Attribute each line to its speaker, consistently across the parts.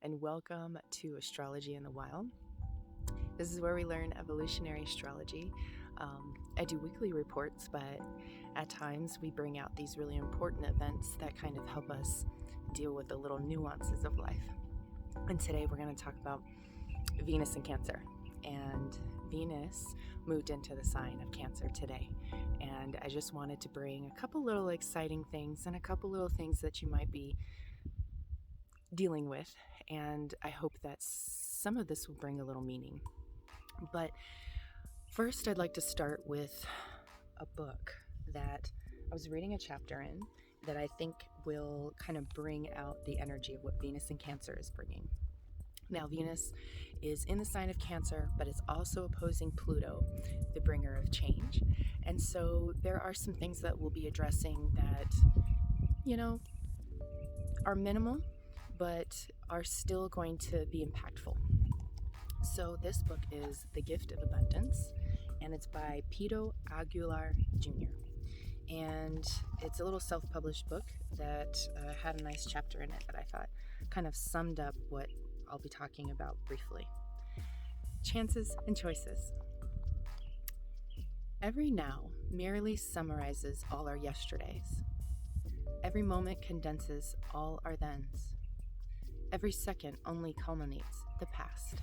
Speaker 1: and welcome to Astrology in the Wild. This is where we learn evolutionary astrology. I do weekly reports, but at times we bring out these really important events that kind of help us deal with the little nuances of life. And today we're going to talk about Venus and Cancer. And Venus moved into the sign of Cancer today. And I just wanted to bring a couple little exciting things and a couple little things that you might be dealing with. And I hope that some of this will bring a little meaning. But first, I'd like to start with a book that I was reading a chapter in that I think will kind of bring out the energy of what Venus and Cancer is bringing. Now, Venus is in the sign of Cancer, but it's also opposing Pluto, the bringer of change. And so there are some things that we'll be addressing that, are minimal, but are still going to be impactful. So this book is The Gift of Abundance, and it's by Pito Aguilar Jr. And it's a little self-published book that had a nice chapter in it that I thought kind of summed up what I'll be talking about briefly. Chances and choices. Every now merely summarizes all our yesterdays. Every moment condenses all our thens. Every second only culminates the past.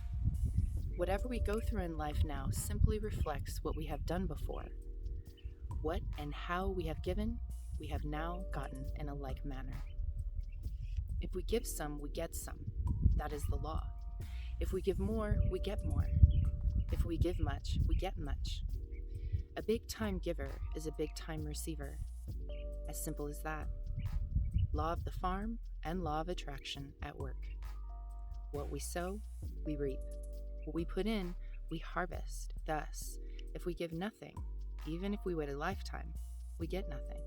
Speaker 1: Whatever we go through in life now simply reflects what we have done before. What and how we have given, we have now gotten in a like manner. If we give some, we get some. That is the law. If we give more, we get more. If we give much, we get much. A big-time giver is a big-time receiver. As simple as that. Law of the farm and law of attraction at work. What we sow, we reap. What we put in, we harvest. Thus, if we give nothing, even if we wait a lifetime, we get nothing.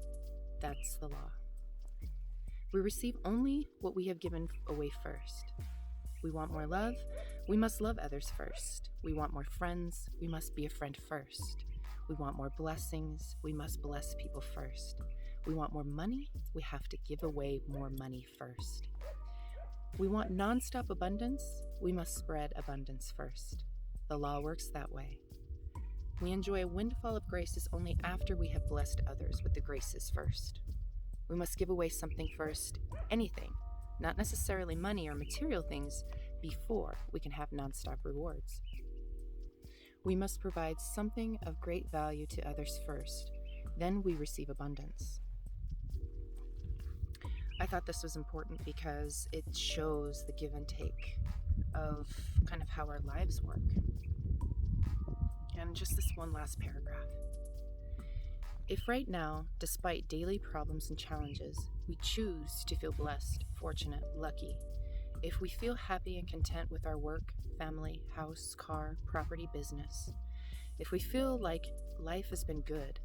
Speaker 1: That's the law. We receive only what we have given away first. We want more love, we must love others first. We want more friends, we must be a friend first. We want more blessings, we must bless people first. We want more money, we have to give away more money first. We want non-stop abundance, we must spread abundance first. The law works that way. We enjoy a windfall of graces only after we have blessed others with the graces first. We must give away something first, anything, not necessarily money or material things, before we can have non-stop rewards. We must provide something of great value to others first, then we receive abundance. I thought this was important because it shows the give and take of kind of how our lives work. And just this one last paragraph. If right now, despite daily problems and challenges, we choose to feel blessed, fortunate, lucky, if we feel happy and content with our work, family, house, car, property, business, if we feel like life has been good,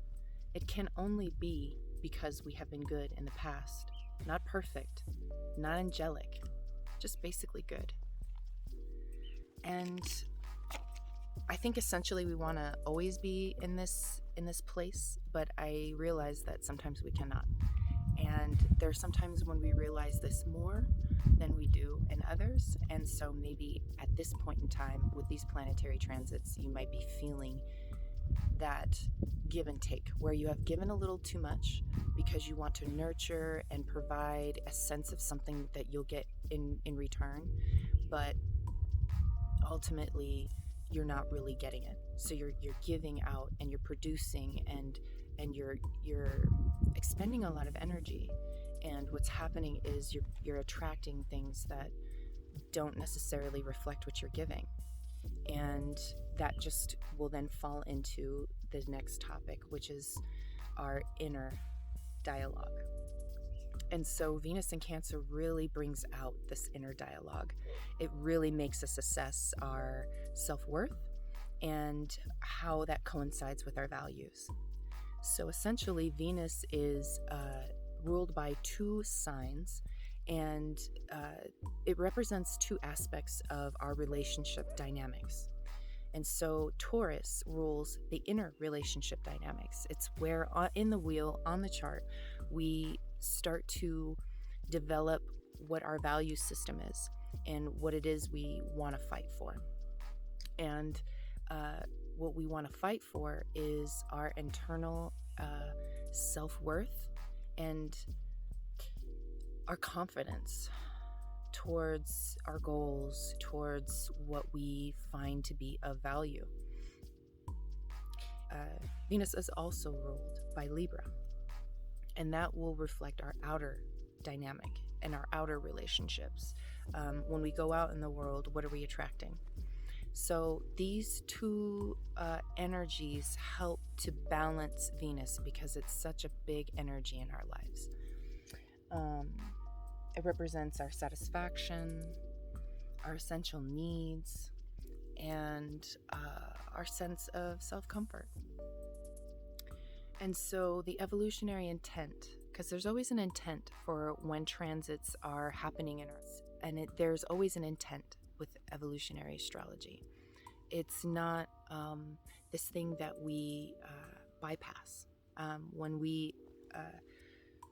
Speaker 1: it can only be because we have been good in the past. Not perfect, not angelic, just basically good. And I think essentially we want to always be in this place, but I realize that sometimes we cannot. And there are sometimes when we realize this more than we do in others. And so maybe at this point in time with these planetary transits, you might be feeling that give and take, where you have given a little too much because you want to nurture and provide a sense of something that you'll get in return, but ultimately you're not really getting it. So you're giving out and you're producing and you're expending a lot of energy, and what's happening is you're attracting things that don't necessarily reflect what you're giving. And that just will then fall into the next topic, which is our inner dialogue. And so Venus in Cancer really brings out this inner dialogue. It really makes us assess our self-worth and how that coincides with our values. So essentially, Venus is ruled by two signs, and it represents two aspects of our relationship dynamics. And so Taurus rules the inner relationship dynamics. It's where in the wheel, on the chart, we start to develop what our value system is. and what it is we want to fight for. And what we want to fight for is our internal self-worth and our confidence towards our goals, towards what we find to be of value. Venus is also ruled by Libra, and that will reflect our outer dynamic and our outer relationships. When we go out in the world, what are we attracting? So these two energies help to balance Venus because it's such a big energy in our lives. It represents our satisfaction, our essential needs, and our sense of self-comfort. And so the evolutionary intent, because there's always an intent for when transits are happening in Earth, and there's always an intent with evolutionary astrology. It's not this thing that we bypass. When we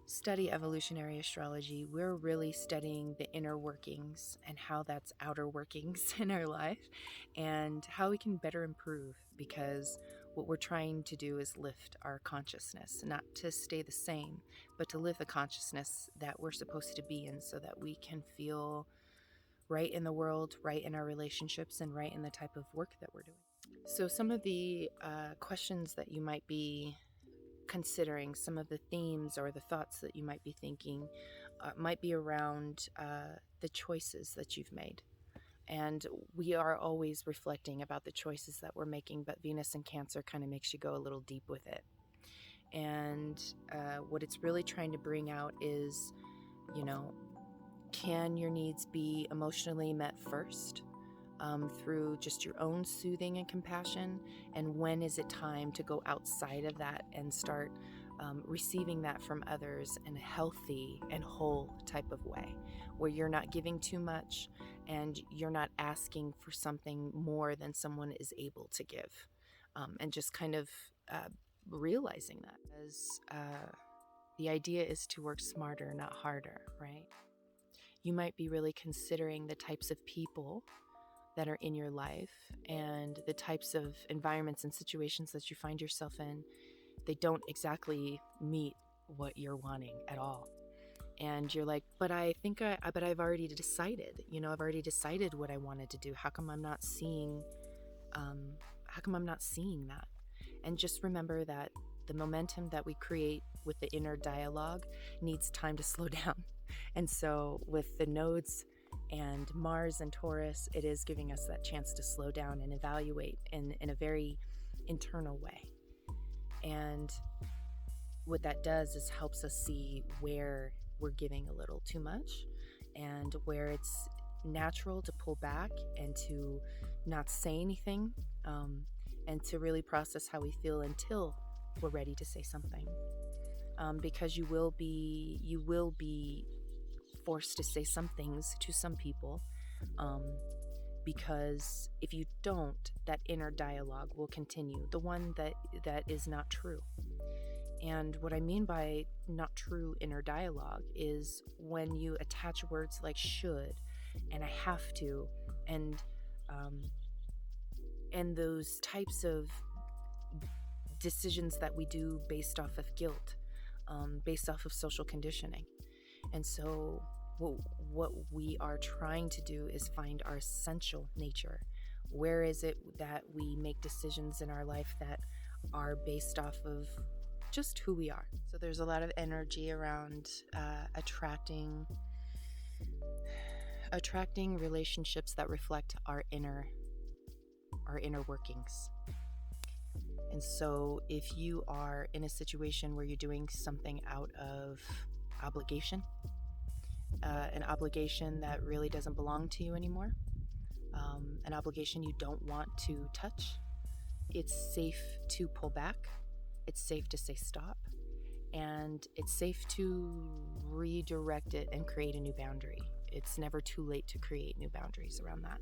Speaker 1: study evolutionary astrology, we're really studying the inner workings and how that's outer workings in our life and how we can better improve, because what we're trying to do is lift our consciousness, not to stay the same, but to lift the consciousness that we're supposed to be in so that we can feel right in the world, right in our relationships, and right in the type of work that we're doing. So some of the questions that you might be considering, some of the themes or the thoughts that you might be thinking might be around the choices that you've made. And we are always reflecting about the choices that we're making, but Venus in Cancer kind of makes you go a little deep with it. And what it's really trying to bring out is, can your needs be emotionally met first through just your own soothing and compassion? And when is it time to go outside of that and start receiving that from others in a healthy and whole type of way, where you're not giving too much and you're not asking for something more than someone is able to give, and just kind of realizing that. As the idea is to work smarter, not harder, right? You might be really considering the types of people that are in your life and the types of environments and situations that you find yourself in. They don't exactly meet what you're wanting at all. And you're like, but I've already decided, I've already decided what I wanted to do. How come I'm not seeing that? And just remember that the momentum that we create with the inner dialogue needs time to slow down. And so with the nodes and Mars and Taurus, it is giving us that chance to slow down and evaluate in a very internal way. And what that does is helps us see where we're giving a little too much and where it's natural to pull back and to not say anything, and to really process how we feel until we're ready to say something. Because you will be forced to say some things to some people, because if you don't, that inner dialogue will continue, the one that is not true. And what I mean by not true inner dialogue is when you attach words like should and I have to, and those types of decisions that we do based off of guilt, based off of social conditioning. And so what we are trying to do is find our essential nature. Where is it that we make decisions in our life that are based off of just who we are? So there's a lot of energy around attracting relationships that reflect our inner workings. And so if you are in a situation where you're doing something out of obligation, an obligation that really doesn't belong to you anymore, an obligation you don't want to touch, it's safe to pull back. It's safe to say stop. And it's safe to redirect it and create a new boundary. It's never too late to create new boundaries around that.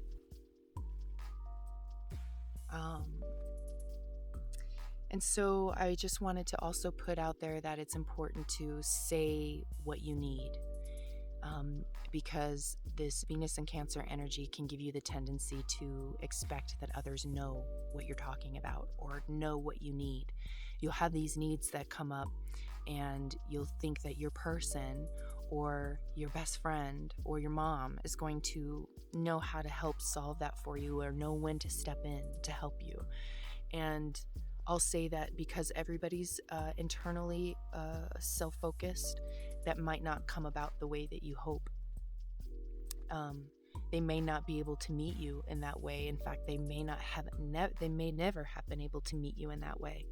Speaker 1: And so I just wanted to also put out there that it's important to say what you need. because this Venus and Cancer energy can give you the tendency to expect that others know what you're talking about or know what you need. You'll have these needs that come up, and you'll think that your person or your best friend or your mom is going to know how to help solve that for you or know when to step in to help you. And I'll say that because everybody's internally self-focused, that might not come about the way that you hope. They may not be able to meet you in that way. In fact, they may never have been able to meet you in that way.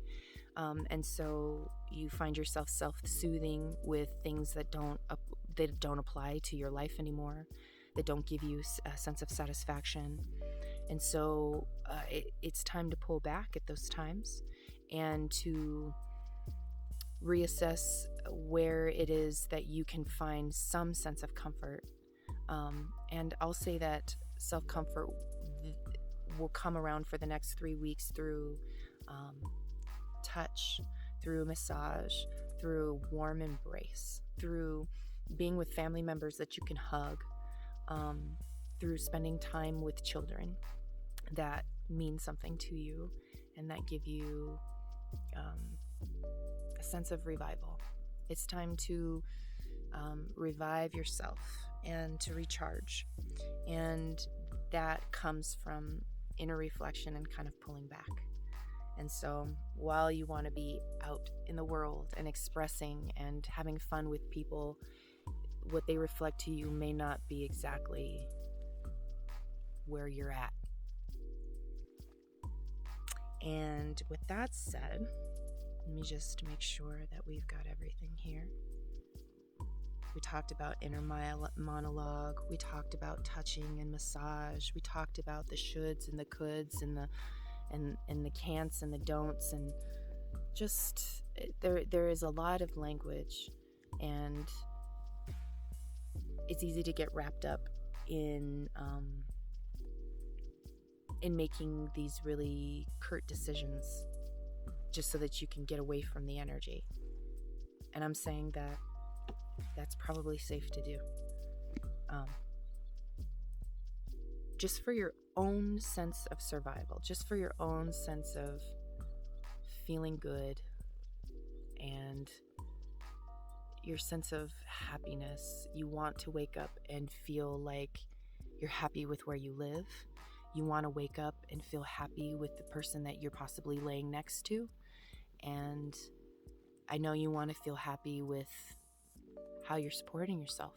Speaker 1: And so you find yourself self-soothing with things that don't apply to your life anymore, that don't give you a sense of satisfaction. And so it's time to pull back at those times and to reassess where it is that you can find some sense of comfort. And I'll say that self-comfort will come around for the next 3 weeks through touch, through massage, through warm embrace, through being with family members that you can hug, through spending time with children that mean something to you and that give you a sense of revival. It's time to revive yourself and to recharge. And that comes from inner reflection and kind of pulling back. And so while you want to be out in the world and expressing and having fun with people, what they reflect to you may not be exactly where you're at. And with that said, let me just make sure that we've got everything here. We talked about inner monologue. We talked about touching and massage. We talked about the shoulds and the coulds and the can'ts and the don'ts, and just there is a lot of language, and it's easy to get wrapped up in making these really curt decisions just so that you can get away from the energy. And I'm saying that that's probably safe to do. Just for your own sense of survival, just for your own sense of feeling good and your sense of happiness. You want to wake up and feel like you're happy with where you live. You want to wake up and feel happy with the person that you're possibly laying next to. And I know you want to feel happy with how you're supporting yourself.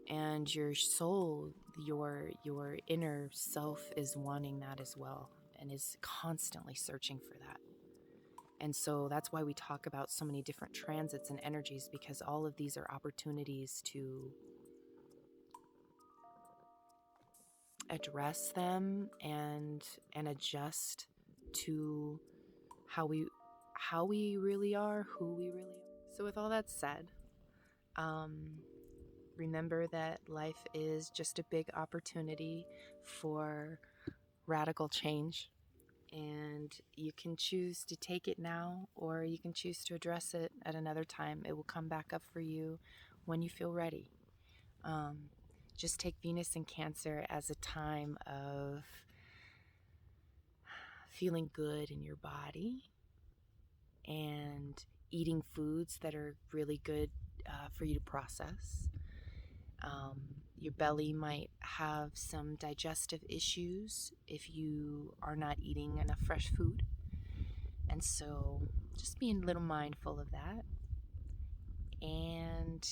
Speaker 1: And your soul, your inner self is wanting that as well and is constantly searching for that. And so that's why we talk about so many different transits and energies, because all of these are opportunities to address them and adjust to how we really are, who we really are. So with all that said, remember that life is just a big opportunity for radical change, and you can choose to take it now, or you can choose to address it at another time. It will come back up for you when you feel ready. Just take Venus in Cancer as a time of feeling good in your body and eating foods that are really good for you to process. Your belly might have some digestive issues if you are not eating enough fresh food. And so just being a little mindful of that. And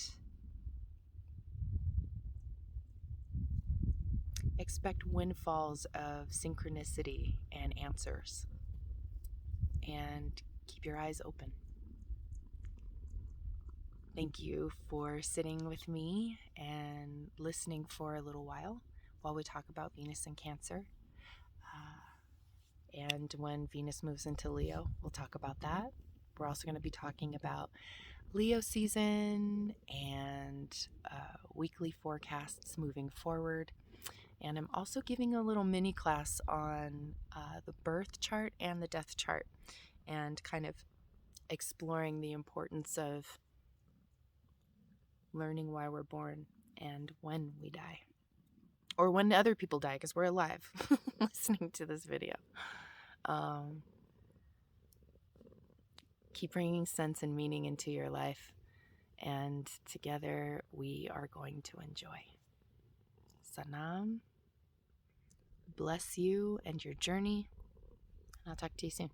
Speaker 1: expect windfalls of synchronicity and answers. And keep your eyes open. Thank you for sitting with me and listening for a little while we talk about Venus and Cancer. And when Venus moves into Leo, we'll talk about that. We're also going to be talking about Leo season and weekly forecasts moving forward. And I'm also giving a little mini class on the birth chart and the death chart, and kind of exploring the importance of learning why we're born and when we die. Or when other people die, because we're alive listening to this video. Keep bringing sense and meaning into your life, and together we are going to enjoy. Sanam. Bless you and your journey. I'll talk to you soon.